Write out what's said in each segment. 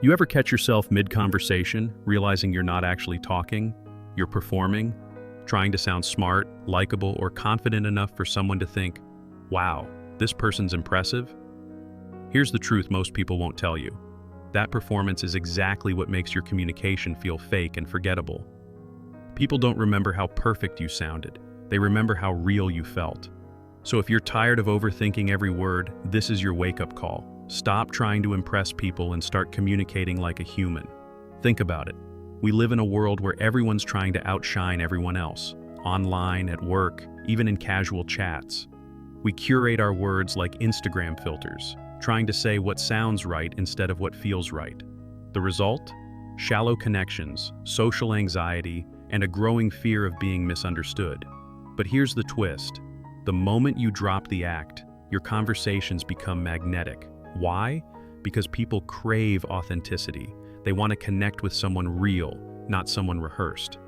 You ever catch yourself mid-conversation, realizing you're not actually talking, you're performing, trying to sound smart, likable, or confident enough for someone to think, wow, this person's impressive? Here's the truth most people won't tell you. That performance is exactly what makes your communication feel fake and forgettable. People don't remember how perfect you sounded. They remember how real you felt. So if you're tired of overthinking every word, this is your wake-up call. Stop trying to impress people and start communicating like a human. Think about it. We live in a world where everyone's trying to outshine everyone else. Online, at work, even in casual chats. We curate our words like Instagram filters, trying to say what sounds right instead of what feels right. The result? Shallow connections, social anxiety, and a growing fear of being misunderstood. But here's the twist. The moment you drop the act, your conversations become magnetic. Why? Because people crave authenticity. They want to connect with someone real, not someone rehearsed.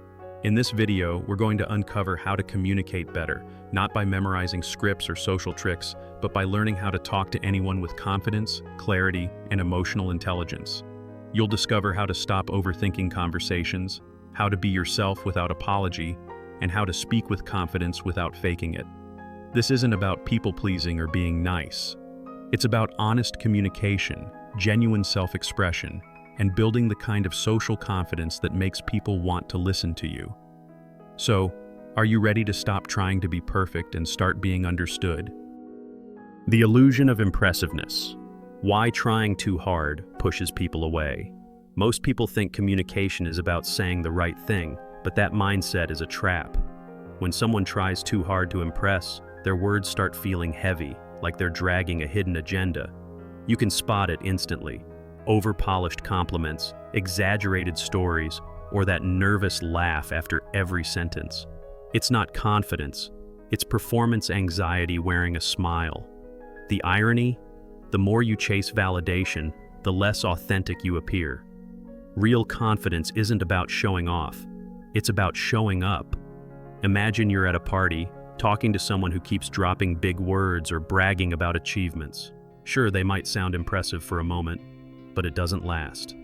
In this video, we're going to uncover how to communicate better, not by memorizing scripts or social tricks, but by learning how to talk to anyone with confidence, clarity, and emotional intelligence. You'll discover how to stop overthinking conversations, how to be yourself without apology, and how to speak with confidence without faking it. This isn't about people-pleasing or being nice. It's about honest communication, genuine self-expression, and building the kind of social confidence that makes people want to listen to you. So, are you ready to stop trying to be perfect and start being understood? The illusion of impressiveness. Why trying too hard pushes people away. Most people think communication is about saying the right thing, but that mindset is a trap. When someone tries too hard to impress, their words start feeling heavy, like they're dragging a hidden agenda. You can spot it instantly. Over-polished compliments, exaggerated stories, or that nervous laugh after every sentence. It's not confidence, it's performance anxiety wearing a smile. The irony? The more you chase validation, the less authentic you appear. Real confidence isn't about showing off, it's about showing up. Imagine you're at a party, talking to someone who keeps dropping big words or bragging about achievements. Sure, they might sound impressive for a moment, but it doesn't last.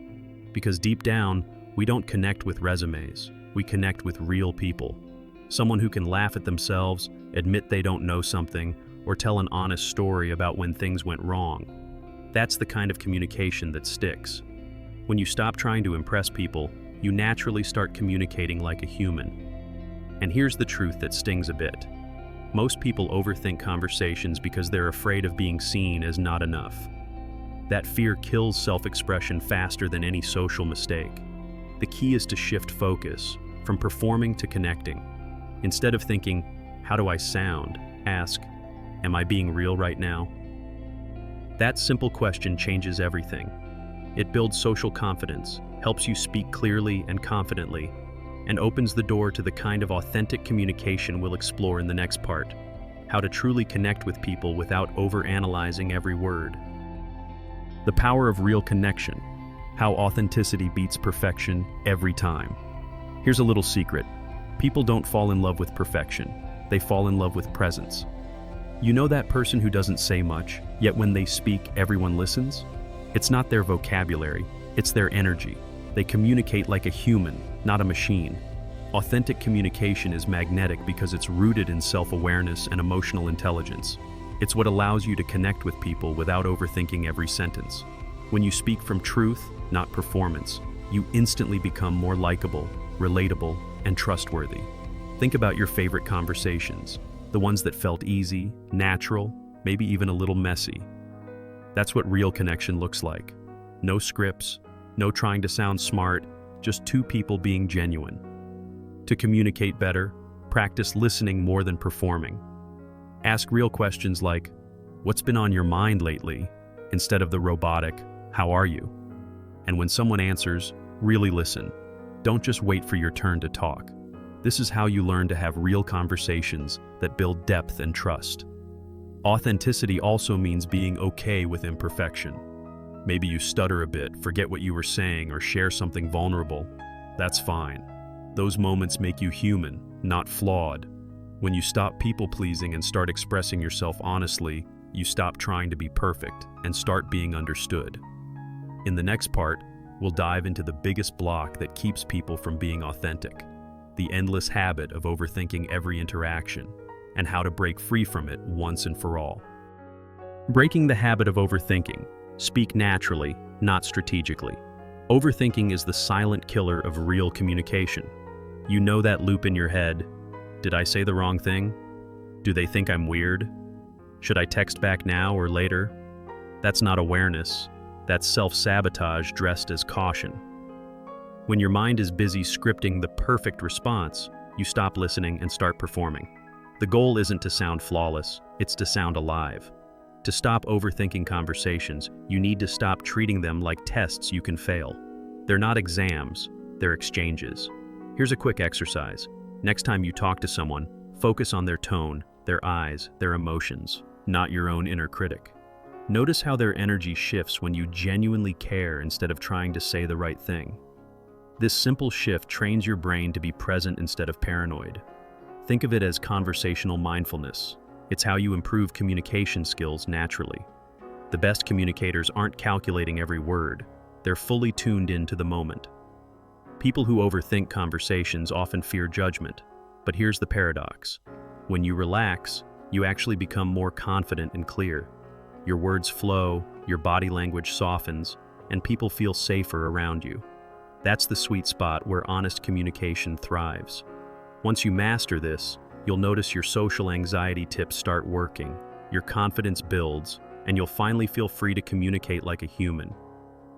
Because deep down, we don't connect with resumes, we connect with real people. Someone who can laugh at themselves, admit they don't know something, or tell an honest story about when things went wrong. That's the kind of communication that sticks. When you stop trying to impress people, you naturally start communicating like a human. And here's the truth that stings a bit. Most people overthink conversations because they're afraid of being seen as not enough. That fear kills self-expression faster than any social mistake. The key is to shift focus, from performing to connecting. Instead of thinking, how do I sound? Ask, am I being real right now? That simple question changes everything. It builds social confidence, helps you speak clearly and confidently, and opens the door to the kind of authentic communication we'll explore in the next part. How to truly connect with people without overanalyzing every word. The power of real connection. How authenticity beats perfection every time. Here's a little secret. People don't fall in love with perfection. They fall in love with presence. You know that person who doesn't say much, yet when they speak, everyone listens? It's not their vocabulary, it's their energy. They communicate like a human, not a machine. Authentic communication is magnetic because it's rooted in self-awareness and emotional intelligence. It's what allows you to connect with people without overthinking every sentence. When you speak from truth, not performance, you instantly become more likable, relatable, and trustworthy. Think about your favorite conversations, the ones that felt easy, natural, maybe even a little messy. That's what real connection looks like. No scripts, no trying to sound smart, just two people being genuine. To communicate better, practice listening more than performing. Ask real questions like, what's been on your mind lately? Instead of the robotic, how are you? And when someone answers, really listen. Don't just wait for your turn to talk. This is how you learn to have real conversations that build depth and trust. Authenticity also means being okay with imperfection. Maybe you stutter a bit, forget what you were saying, or share something vulnerable. That's fine. Those moments make you human, not flawed. When you stop people-pleasing and start expressing yourself honestly, you stop trying to be perfect and start being understood. In the next part, we'll dive into the biggest block that keeps people from being authentic, the endless habit of overthinking every interaction, and how to break free from it once and for all. Breaking the habit of overthinking. Speak naturally, not strategically. Overthinking is the silent killer of real communication. You know that loop in your head. Did I say the wrong thing? Do they think I'm weird? Should I text back now or later? That's not awareness. That's self-sabotage dressed as caution. When your mind is busy scripting the perfect response, you stop listening and start performing. The goal isn't to sound flawless, it's to sound alive. To stop overthinking conversations, you need to stop treating them like tests you can fail. They're not exams, they're exchanges. Here's a quick exercise. Next time you talk to someone, focus on their tone, their eyes, their emotions, not your own inner critic. Notice how their energy shifts when you genuinely care instead of trying to say the right thing. This simple shift trains your brain to be present instead of paranoid. Think of it as conversational mindfulness. It's how you improve communication skills naturally. The best communicators aren't calculating every word. They're fully tuned into the moment. People who overthink conversations often fear judgment. But here's the paradox. When you relax, you actually become more confident and clear. Your words flow, your body language softens, and people feel safer around you. That's the sweet spot where honest communication thrives. Once you master this, you'll notice your social anxiety tips start working, your confidence builds, and you'll finally feel free to communicate like a human.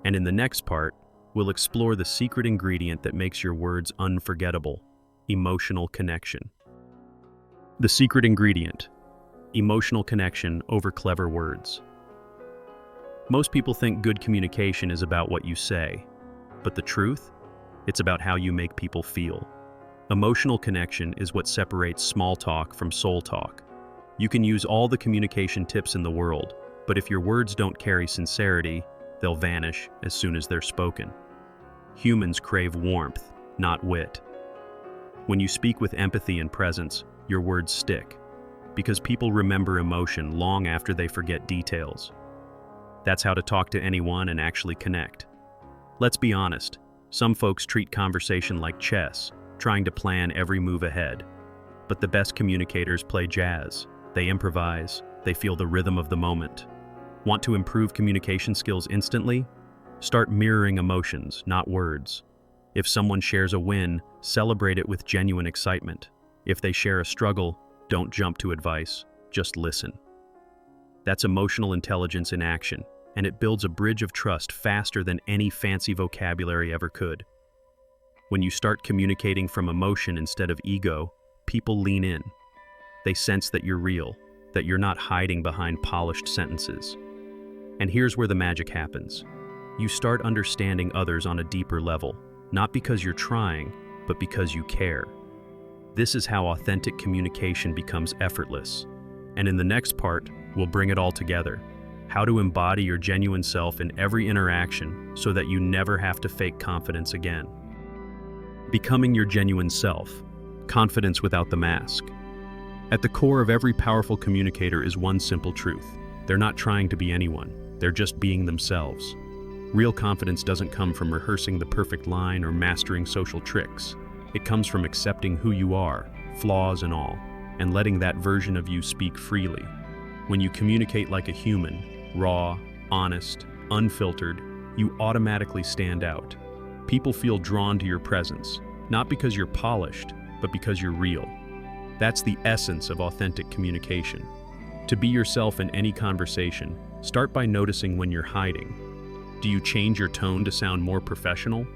And in the next part, we'll explore the secret ingredient that makes your words unforgettable: emotional connection. The secret ingredient: emotional connection over clever words. Most people think good communication is about what you say, but the truth? It's about how you make people feel. Emotional connection is what separates small talk from soul talk. You can use all the communication tips in the world, but if your words don't carry sincerity, they'll vanish as soon as they're spoken. Humans crave warmth, not wit. When you speak with empathy and presence, your words stick, because people remember emotion long after they forget details. That's how to talk to anyone and actually connect. Let's be honest, some folks treat conversation like chess, trying to plan every move ahead. But the best communicators play jazz. They improvise. They feel the rhythm of the moment. Want to improve communication skills instantly? Start mirroring emotions, not words. If someone shares a win, celebrate it with genuine excitement. If they share a struggle, don't jump to advice, just listen. That's emotional intelligence in action, and it builds a bridge of trust faster than any fancy vocabulary ever could. When you start communicating from emotion instead of ego, people lean in. They sense that you're real, that you're not hiding behind polished sentences. And here's where the magic happens. You start understanding others on a deeper level, not because you're trying, but because you care. This is how authentic communication becomes effortless. And in the next part, we'll bring it all together. How to embody your genuine self in every interaction so that you never have to fake confidence again. Becoming your genuine self. Confidence without the mask. At the core of every powerful communicator is one simple truth. They're not trying to be anyone. They're just being themselves. Real confidence doesn't come from rehearsing the perfect line or mastering social tricks. It comes from accepting who you are, flaws and all, and letting that version of you speak freely. When you communicate like a human, raw, honest, unfiltered, you automatically stand out. People feel drawn to your presence, not because you're polished, but because you're real. That's the essence of authentic communication. To be yourself in any conversation, start by noticing when you're hiding. Do you change your tone to sound more professional?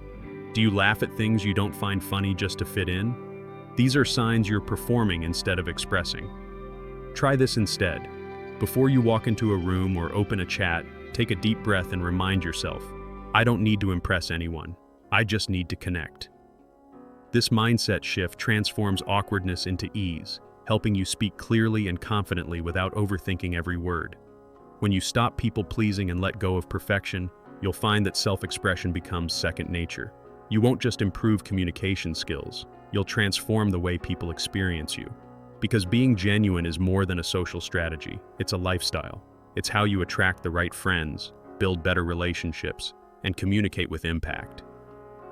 Do you laugh at things you don't find funny just to fit in? These are signs you're performing instead of expressing. Try this instead. Before you walk into a room or open a chat, take a deep breath and remind yourself, I don't need to impress anyone. I just need to connect. This mindset shift transforms awkwardness into ease, helping you speak clearly and confidently without overthinking every word. When you stop people-pleasing and let go of perfection, you'll find that self-expression becomes second nature. You won't just improve communication skills, you'll transform the way people experience you. Because being genuine is more than a social strategy, it's a lifestyle. It's how you attract the right friends, build better relationships, and communicate with impact.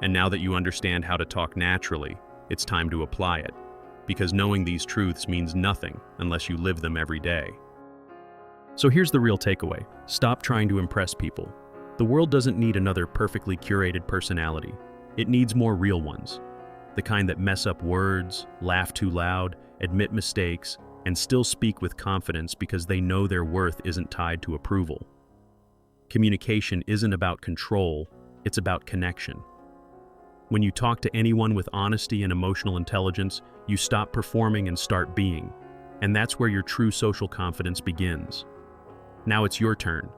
And now that you understand how to talk naturally, it's time to apply it, because knowing these truths means nothing unless you live them every day. So here's the real takeaway. Stop trying to impress people. The world doesn't need another perfectly curated personality. It needs more real ones. The kind that mess up words, laugh too loud, admit mistakes, and still speak with confidence because they know their worth isn't tied to approval. Communication isn't about control, it's about connection. When you talk to anyone with honesty and emotional intelligence, you stop performing and start being. And that's where your true social confidence begins. Now it's your turn.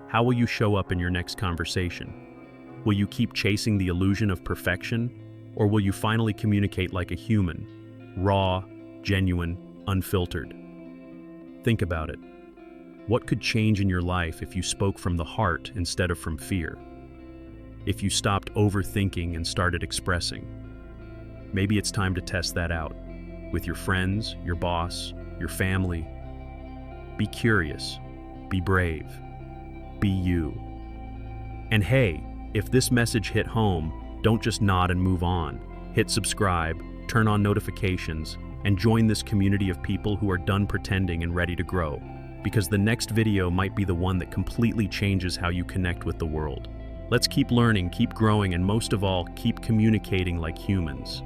How will you show up in your next conversation? Will you keep chasing the illusion of perfection? Or will you finally communicate like a human? Raw, genuine, unfiltered. Think about it. What could change in your life if you spoke from the heart instead of from fear? If you stopped overthinking and started expressing? Maybe it's time to test that out with your friends, your boss, your family. Be curious, be brave, be you. And hey, if this message hit home, don't just nod and move on. Hit subscribe, turn on notifications, and join this community of people who are done pretending and ready to grow, because the next video might be the one that completely changes how you connect with the world. Let's keep learning, keep growing, and most of all, keep communicating like humans.